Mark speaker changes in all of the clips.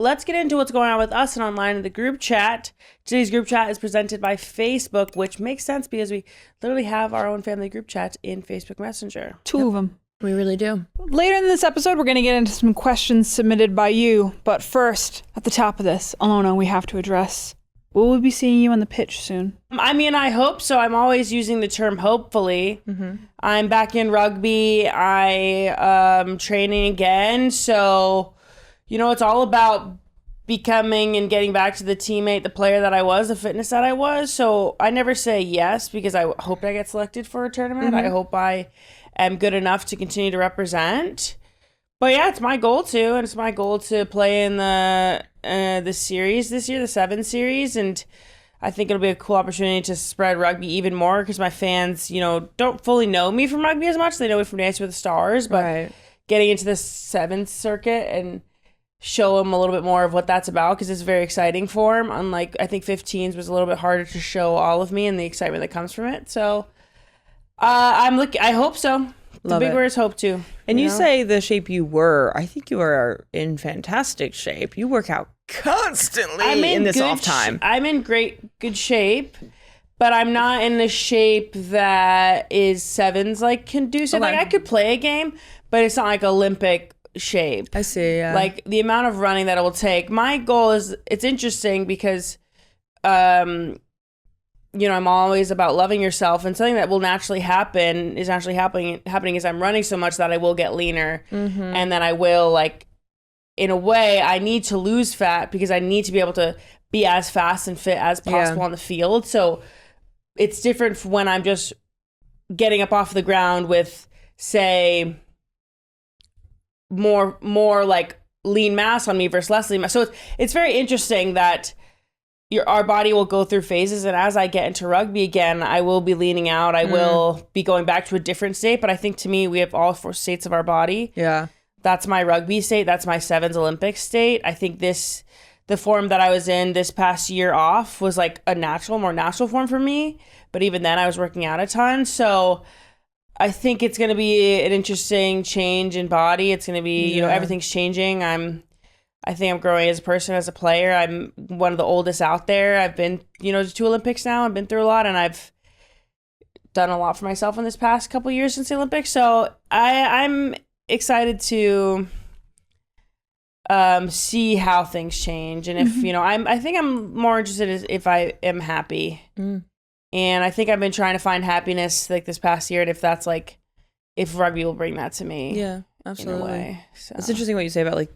Speaker 1: let's get into what's going on with us and online in the group chat. Today's group chat is presented by Facebook, which makes sense because we literally have our own family group chat in Facebook Messenger.
Speaker 2: Two of them.
Speaker 3: We really do.
Speaker 2: Later in this episode, we're going to get into some questions submitted by you. But first, at the top of this, Ilona, we have to address, will we be seeing you on the pitch soon?
Speaker 1: I mean, I hope so. I'm always using the term hopefully. I'm back in rugby. I'm training again. So, it's all about becoming and getting back to the teammate, the player that I was, the fitness that I was. So I never say yes because I hope I get selected for a tournament. I hope I am good enough to continue to represent. But yeah, it's my goal too, and it's my goal to play in the series this year, the 7 series, and I think it'll be a cool opportunity to spread rugby even more because my fans, don't fully know me from rugby as much. They know me from Dancing with the Stars, but getting into the 7th circuit and show them a little bit more of what that's about because it's very exciting for them. Unlike, I think 15s was a little bit harder to show all of me and the excitement that comes from it. So I hope so. The big word is hope too.
Speaker 3: And you say the shape you were, I think you are in fantastic shape. You work out constantly in this off time.
Speaker 1: I'm in good shape, but I'm not in the shape that is 7s like conducive.
Speaker 3: Okay.
Speaker 1: Like I could play a game, but it's not like Olympic shape.
Speaker 3: I see, yeah.
Speaker 1: Like the amount of running that it will take. My goal is, it's interesting because I'm always about loving yourself, and something that will naturally happen is actually happening is I'm running so much that I will get leaner, and then I will, like, in a way, I need to lose fat because I need to be able to be as fast and fit as possible on the field. So it's different from when I'm just getting up off the ground with, say, more like lean mass on me versus less lean mass. So it's very interesting that our body will go through phases, and as I get into rugby again, I will be leaning out. I will be going back to a different state, but I think to me, we have all 4 states of our body.
Speaker 3: Yeah.
Speaker 1: That's my rugby state. That's my 7s Olympic state. I think the form that I was in this past year off was like a more natural form for me, but even then I was working out a ton. So I think it's going to be an interesting change in body. It's going to be, everything's changing. I think I'm growing as a person, as a player. I'm one of the oldest out there. I've been, to 2 Olympics now. I've been through a lot, and I've done a lot for myself in this past couple of years since the Olympics. So I'm excited to see how things change. And if, I think I'm more interested if I am happy. And I think I've been trying to find happiness like this past year. And if that's like, if rugby will bring that to me.
Speaker 3: Yeah. Absolutely.
Speaker 1: In a way, so.
Speaker 3: It's interesting what you say about, like,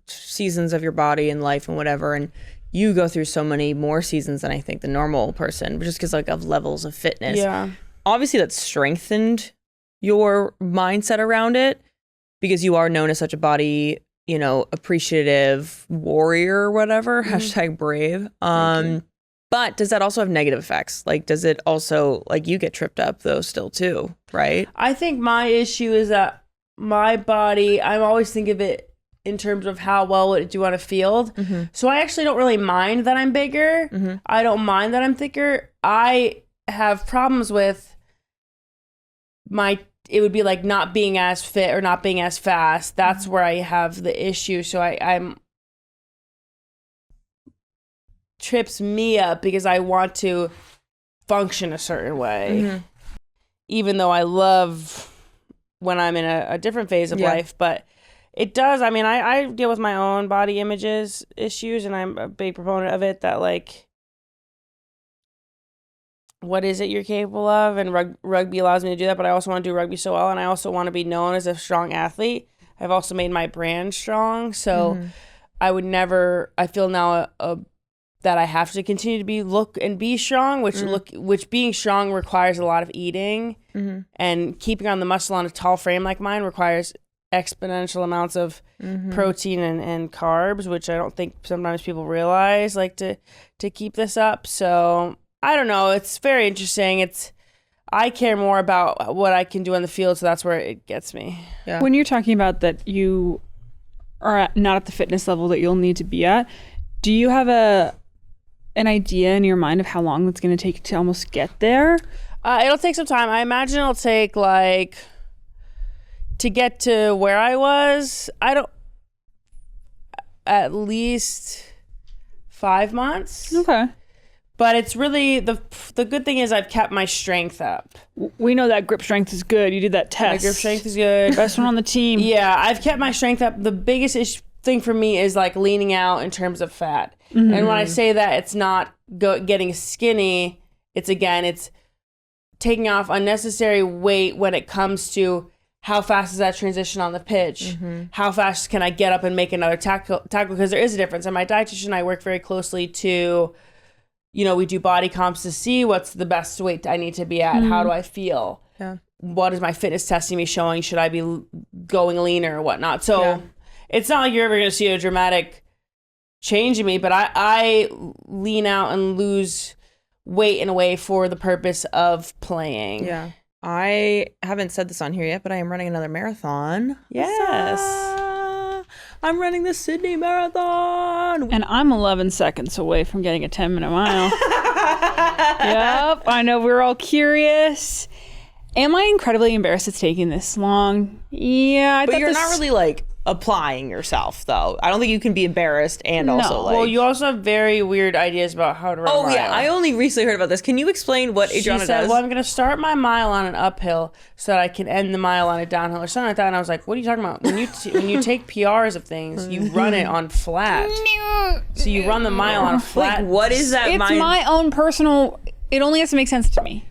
Speaker 3: seasons of your body and life and whatever. And you go through so many more seasons than I think the normal person, just because of levels of fitness.
Speaker 1: Yeah.
Speaker 3: Obviously, that's strengthened your mindset around it because you are known as such a body, appreciative warrior or whatever, #brave. But does that also have negative effects? Like, does it also, you get tripped up though still too, right?
Speaker 1: I think my issue is that my body, I always think of it in terms of how well would it do on a field. So I actually don't really mind that I'm bigger. I don't mind that I'm thicker. I have problems with it would be like not being as fit or not being as fast. That's where I have the issue. So I'm trips me up because I want to function a certain way. Even though I love when I'm in a different phase of life, but it does. I mean, I deal with my own body images issues, and I'm a big proponent of it, that what is it you're capable of? And rugby allows me to do that, but I also want to do rugby so well, and I also want to be known as a strong athlete. I've also made my brand strong, so I feel now that I have to continue to be strong, which being strong requires a lot of eating, and keeping on the muscle on a tall frame like mine requires exponential amounts of protein and carbs, which I don't think sometimes people realize, to keep this up. So I don't know. It's very interesting. I care more about what I can do on the field, so that's where it gets me.
Speaker 2: Yeah. When you're talking about that you are not at the fitness level that you'll need to be at, do you have an idea in your mind of how long it's going to take to almost get there?
Speaker 1: It'll take some time. I imagine it'll take to get to where I was. at least 5 months.
Speaker 2: Okay.
Speaker 1: But it's really the good thing is I've kept my strength up.
Speaker 2: We know that grip strength is good. You did that test.
Speaker 1: My grip strength is good.
Speaker 2: Best one on the team.
Speaker 1: Yeah, I've kept my strength up. The biggest thing for me is like leaning out in terms of fat. And when I say that, it's not getting skinny. It's taking off unnecessary weight when it comes to how fast is that transition on the pitch? How fast can I get up and make another tackle? Because there is a difference. And my dietitian and I work very closely to, we do body comps to see what's the best weight I need to be at. How do I feel?
Speaker 3: Yeah.
Speaker 1: What is my fitness testing me showing? Should I be going leaner or whatnot? So it's not like you're ever going to see a dramatic change in me, but I lean out and lose weight in a way for the purpose of playing.
Speaker 3: Yeah. I haven't said this on here yet, but I am running another marathon.
Speaker 1: Yes.
Speaker 3: I'm running the Sydney Marathon.
Speaker 2: And I'm 11 seconds away from getting a 10-minute mile. Yep. I know we're all curious. Am I incredibly embarrassed it's taking this long? Yeah.
Speaker 3: But you're not really like applying yourself, though. I don't think you can be embarrassed and also like...
Speaker 1: Well, you also have very weird ideas about how to run a mile.
Speaker 3: Yeah. I only recently heard about this. Can you explain what Adriana does?
Speaker 1: Well, I'm going to start my mile on an uphill so that I can end the mile on a downhill or something like that. And I was like, what are you talking about? When you take PRs of things, you run it on flat. So you run the mile on a flat.
Speaker 3: Like, what is that?
Speaker 2: It's my own personal... It only has to make sense to me.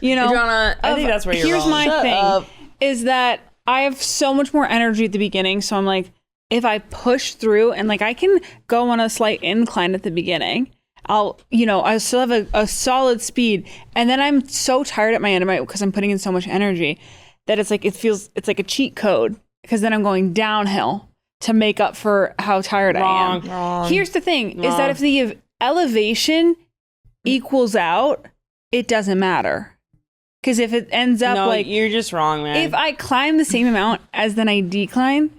Speaker 3: Adriana,
Speaker 1: I think that's where you're
Speaker 2: Here's
Speaker 1: wrong.
Speaker 2: my thing. Is that I have so much more energy at the beginning. So I'm like, if I push through and like I can go on a slight incline at the beginning, I still have a solid speed. And then I'm so tired at my end because I'm putting in so much energy that it's like a cheat code because then I'm going downhill to make up for how tired I am.
Speaker 3: Wrong.
Speaker 2: Here's the thing is that if the elevation equals out, it doesn't matter. Because if it ends up
Speaker 1: you're just wrong, man.
Speaker 2: if I climb the same amount as then I decline,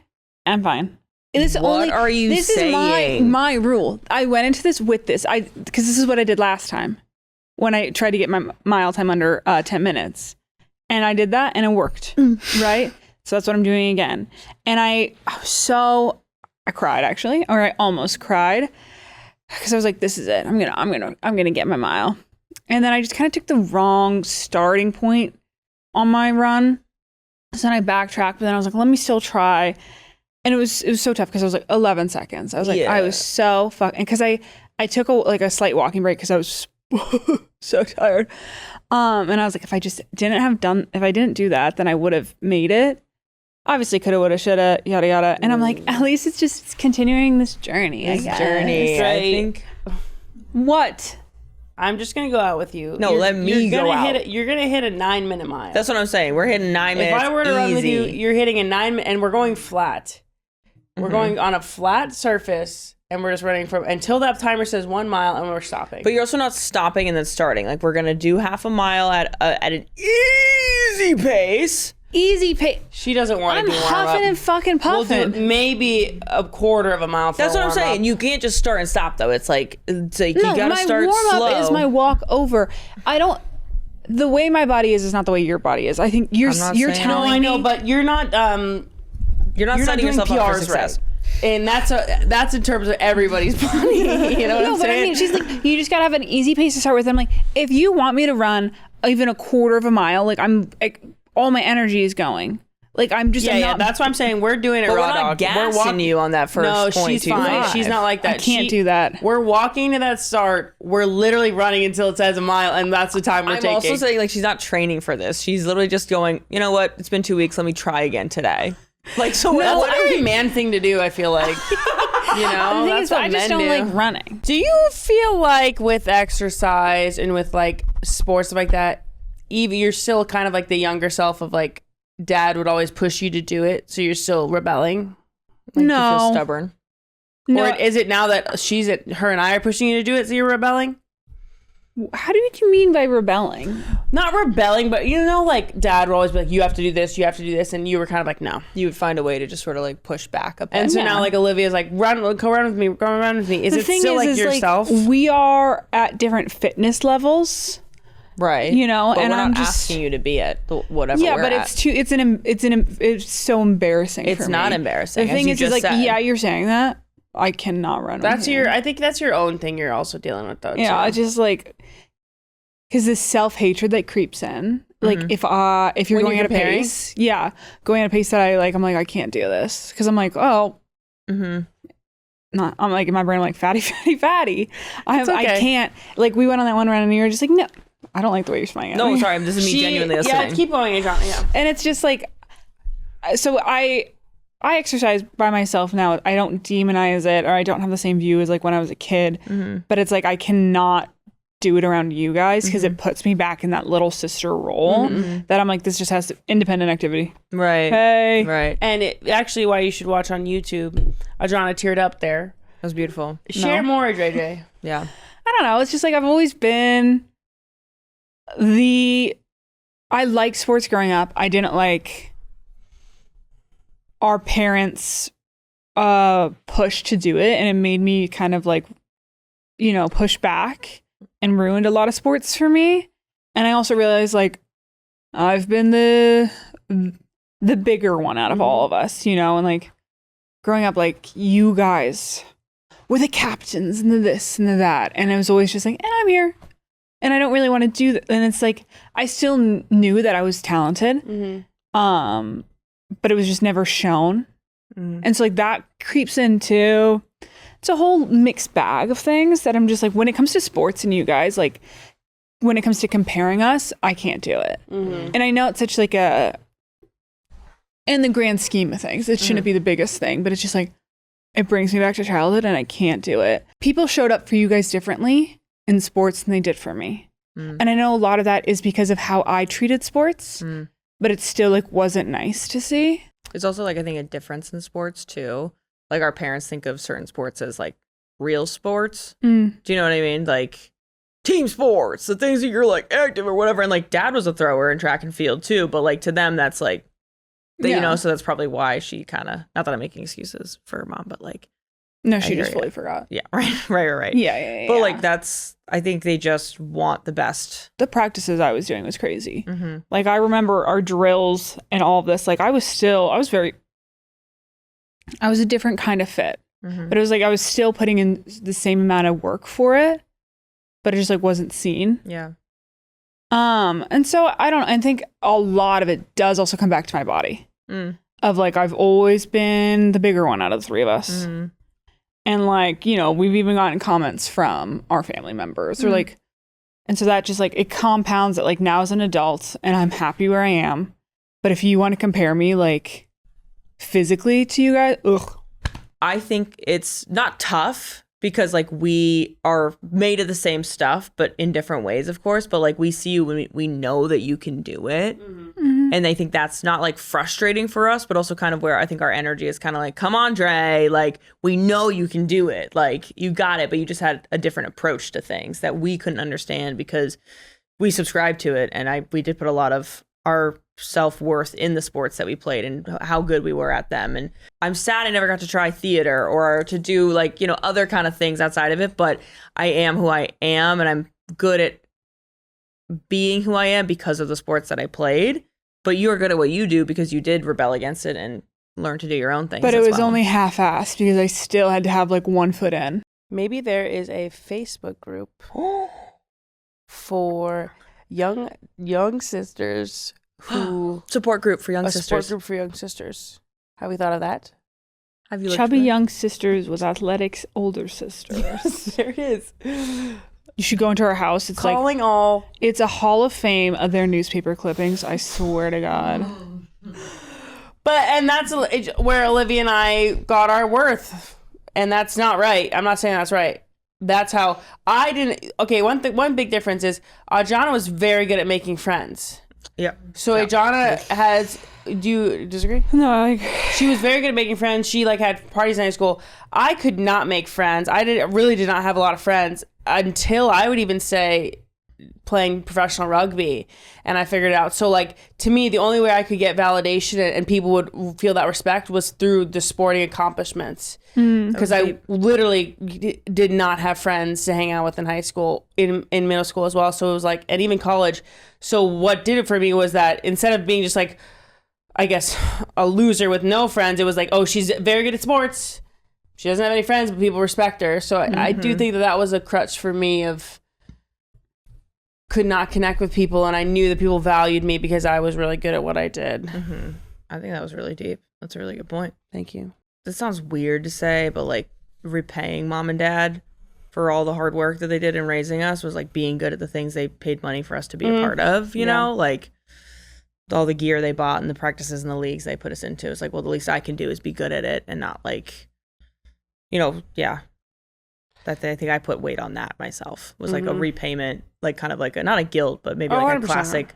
Speaker 2: I'm fine. This
Speaker 3: are you
Speaker 2: this
Speaker 3: saying?
Speaker 2: is my rule. I went into this with this. Because this is what I did last time when I tried to get my mile time under 10 minutes. And I did that and it worked. Right? So that's what I'm doing again. And I cried actually, or I almost cried. Because I was like, this is it. I'm gonna get my mile. And then I just kind of took the wrong starting point on my run. So then I backtracked, but then I was like, let me still try. And it was so tough because I was like 11 seconds. I was like, I was so fucking, because I took a slight walking break because I was so tired. And I was like, if I didn't do that, then I would have made it. Obviously coulda, woulda, shoulda, yada, yada. And I'm like, at least it's continuing this journey.
Speaker 3: I think.
Speaker 2: What?
Speaker 1: I'm just gonna go out with you.
Speaker 3: No, let me go out.
Speaker 1: You're gonna hit a 9-minute mile.
Speaker 3: That's what I'm saying. We're hitting 9 minutes.
Speaker 1: If I were to run with you,
Speaker 3: easy.
Speaker 1: you're hitting a 9 minute, and we're going flat. We're going on a flat surface, and we're just running until that timer says 1 mile, and we're stopping.
Speaker 3: But you're also not stopping and then starting. Like, we're gonna do half a mile at an easy pace.
Speaker 2: Easy pace.
Speaker 1: She doesn't want to do warm up.
Speaker 2: I'm huffing and fucking puffing.
Speaker 1: We'll do maybe a quarter of a mile.
Speaker 3: That's what I'm saying. You can't just start and stop though. It's like you gotta start
Speaker 2: my warm
Speaker 3: slow.
Speaker 2: up is my walk over. The way my body is not the way your body is. I think you're telling me.
Speaker 1: No, I know, but you're not.
Speaker 3: You're not setting
Speaker 1: doing
Speaker 3: yourself up for
Speaker 1: PRs
Speaker 3: success.
Speaker 1: Right. And that's in terms of everybody's body. You know what I'm saying?
Speaker 2: But I mean, she's like, you just gotta have an easy pace to start with. I'm like, if you want me to run even a quarter of a mile, all my energy is going. Like I'm just
Speaker 1: that's why I'm saying we're doing it
Speaker 3: but
Speaker 1: raw
Speaker 3: we're not
Speaker 1: dog.
Speaker 3: gassing you on that first
Speaker 1: No, she's fine. She's not like that.
Speaker 2: I can't do that.
Speaker 1: We're walking to that start. We're literally running until it says a mile, and that's the time we're taking.
Speaker 3: I'm also saying she's not training for this. She's literally just going, you know what? It's been 2 weeks. Let me try again today.
Speaker 1: That's a very man thing to do, I feel like.
Speaker 2: The thing is, I just don't like running.
Speaker 1: Do you feel like with exercise and with sports stuff like that, Evie, you're still kind of like the younger self of dad would always push you to do it, so you're still rebelling?
Speaker 3: You feel stubborn?
Speaker 1: No. Or is it now that her and I are pushing you to do it, so you're rebelling?
Speaker 2: How do you mean by rebelling?
Speaker 1: Not rebelling, but dad would always be like, you have to do this, and you were kind of like, no.
Speaker 3: You would find a way to just sort of push back a bit.
Speaker 1: And so now Olivia's like, go run with me. Is it still yourself?
Speaker 2: We are at different fitness levels.
Speaker 3: Right.
Speaker 2: You know,
Speaker 3: but
Speaker 2: and
Speaker 3: we're
Speaker 2: I'm
Speaker 3: not
Speaker 2: just
Speaker 3: asking you to be at whatever.
Speaker 2: Yeah,
Speaker 3: we're
Speaker 2: but
Speaker 3: at.
Speaker 2: it's so embarrassing.
Speaker 3: It's
Speaker 2: for
Speaker 3: not
Speaker 2: me.
Speaker 3: embarrassing.
Speaker 2: The thing
Speaker 3: as you
Speaker 2: is
Speaker 3: just
Speaker 2: like,
Speaker 3: said.
Speaker 2: yeah, you're saying that. I cannot run.
Speaker 1: That's
Speaker 2: with you.
Speaker 1: I think that's your own thing you're also dealing with though.
Speaker 2: Yeah,
Speaker 1: too.
Speaker 2: I just like, because this self-hatred that creeps in. Like if you're
Speaker 1: When
Speaker 2: going
Speaker 1: you're
Speaker 2: at a
Speaker 1: comparing?
Speaker 2: pace, going at a pace that I'm like, I can't do this. Because I'm like, oh, I'm like in my brain, I'm like fatty. I
Speaker 1: okay.
Speaker 2: can't. Like we went on that one run and you were just like, no, I don't like the way you're smiling at
Speaker 3: No,
Speaker 2: me.
Speaker 3: sorry, this is me genuinely listening.
Speaker 1: Yeah, keep going, John. Yeah.
Speaker 2: And it's just like, so I exercise by myself now. I don't demonize it, or I don't have the same view as like when I was a kid. But it's like I cannot do it around you guys because it puts me back in that little sister role that I'm like, this just has independent activity.
Speaker 3: Right.
Speaker 2: Hey.
Speaker 3: Right.
Speaker 1: And it actually why you should watch on YouTube. Adriana teared up there.
Speaker 3: That was beautiful.
Speaker 1: Share more, JJ.
Speaker 3: Yeah.
Speaker 2: I don't know. It's just like I've always been I liked sports growing up. I didn't like our parents push to do it, and it made me kind of like, you know, push back and ruined a lot of sports for me. And I also realized like I've been the bigger one out of all of us, you know, and like growing up, like you guys were the captains and the this and the that, and I was always just like, and I'm here, and I don't really want to do that. And it's like I still knew that I was talented, but it was just never shown. And so like that creeps into, it's a whole mixed bag of things that I'm just like, when it comes to sports and you guys, like when it comes to comparing us, I can't do it. And I know it's such like in the grand scheme of things, it shouldn't be the biggest thing, but it's just like, it brings me back to childhood and I can't do it. People showed up for you guys differently in sports than they did for me. And I know a lot of that is because of how I treated sports, but it still like wasn't nice to see.
Speaker 3: It's also like I think a difference in sports too. Like our parents think of certain sports as like real sports. Do you know what I mean? Like team sports, the things that you're like active or whatever. And like dad was a thrower in track and field too, but like to them that's like, you know, so that's probably why she kind of, not that I'm making excuses for her mom, but like.
Speaker 2: No, she just fully forgot.
Speaker 3: Yeah, right.
Speaker 2: Yeah.
Speaker 3: But like that's, I think they just want the best.
Speaker 2: The practices I was doing was crazy. Like I remember our drills and all of this, like I was a different kind of fit, but it was like I was still putting in the same amount of work for it, but it just like wasn't seen.
Speaker 3: Yeah.
Speaker 2: And so I think a lot of it does also come back to my body of like, I've always been the bigger one out of the three of us. And like, you know, we've even gotten comments from our family members or like, and so that just like, it compounds it like now as an adult and I'm happy where I am. But if you want to compare me like physically to you guys,
Speaker 3: I think it's not tough because like we are made of the same stuff, but in different ways, of course. But like we see you when we know that you can do it. And I think that's not like frustrating for us, but also kind of where I think our energy is kind of like, come on, Dre, like we know you can do it. Like you got it, but you just had a different approach to things that we couldn't understand because we subscribed to it. And we did put a lot of our self-worth in the sports that we played and how good we were at them. And I'm sad I never got to try theater or to do like, you know, other kind of things outside of it, but I am who I am and I'm good at being who I am because of the sports that I played. But you are good at what you do because you did rebel against it and learn to do your own things.
Speaker 2: But it was only half-assed because I still had to have like 1 foot in.
Speaker 1: Maybe there is a Facebook group for young sisters who
Speaker 3: support group for young sisters.
Speaker 1: Support group for young sisters. Have we thought of that?
Speaker 3: Have you
Speaker 2: Chubby young sisters with athletics older sisters.
Speaker 1: Yes, there it is.
Speaker 2: You should go into our house. It's
Speaker 1: calling
Speaker 2: like,
Speaker 1: all.
Speaker 2: It's a hall of fame of their newspaper clippings. I swear to God.
Speaker 1: And that's where Olivia and I got our worth. And that's not right. I'm not saying that's right. That's how I didn't. Okay, one big difference is Adriana was very good at making friends.
Speaker 3: Yeah.
Speaker 1: So Adriana has. Do you disagree?
Speaker 2: No.
Speaker 1: She was very good at making friends. She like had parties in high school. I could not make friends. I really did not have a lot of friends until I would even say playing professional rugby, and I figured it out. So like to me, the only way I could get validation and people would feel that respect was through the sporting accomplishments. Because I literally did not have friends to hang out with in high school, in middle school as well. So it was like, and even college. So what did it for me was that instead of being just like, I guess, a loser with no friends, it was like, oh, she's very good at sports. She doesn't have any friends, but people respect her. So I do think that was a crutch for me of could not connect with people. And I knew that people valued me because I was really good at what I did.
Speaker 3: I think that was really deep. That's a really good point.
Speaker 1: Thank you.
Speaker 3: This sounds weird to say, but like repaying mom and dad for all the hard work that they did in raising us was like being good at the things they paid money for us to be a part of, you know, like all the gear they bought and the practices and the leagues they put us into. It's like, well, the least I can do is be good at it and not like, you know, I think I put weight on that myself. Was like a repayment, like kind of like not a guilt, but maybe like a classic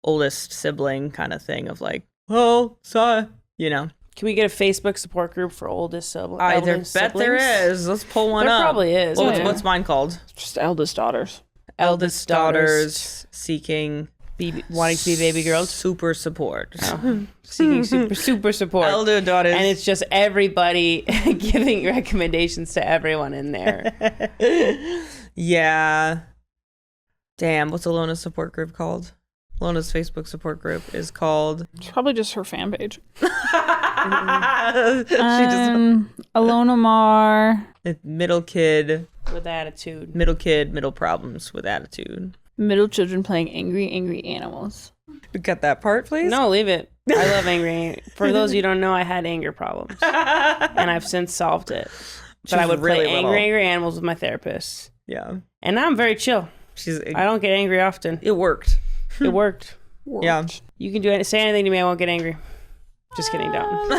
Speaker 3: oldest sibling kind of thing of like, well, sorry, you know.
Speaker 1: Can we get a Facebook support group for oldest siblings?
Speaker 3: I bet there is. Let's pull one up.
Speaker 1: There probably is.
Speaker 3: Well, what's mine called?
Speaker 2: Just eldest daughters.
Speaker 3: Eldest daughters seeking
Speaker 1: wanting to be baby girls.
Speaker 3: Super support.
Speaker 1: Seeking super support.
Speaker 3: Elder daughters.
Speaker 1: And it's just everybody giving recommendations to everyone in there.
Speaker 3: Yeah. Damn, what's Ilona's support group called? Ilona's Facebook support group is called...
Speaker 2: It's probably just her fan page.
Speaker 3: She just...
Speaker 2: Ilona Maher.
Speaker 3: Middle kid.
Speaker 1: With attitude.
Speaker 3: Middle kid, middle problems with attitude.
Speaker 2: Middle children playing angry animals.
Speaker 3: Cut that part, please?
Speaker 1: No, leave it. I love angry. For those of you who don't know, I had anger problems. And I've since solved it. But I would really play angry animals with my therapist.
Speaker 3: Yeah.
Speaker 1: And now I'm very chill. I don't get angry often.
Speaker 3: It worked.
Speaker 1: It worked.
Speaker 3: Yeah.
Speaker 1: You can say anything to me, I won't get angry. Just kidding, don't.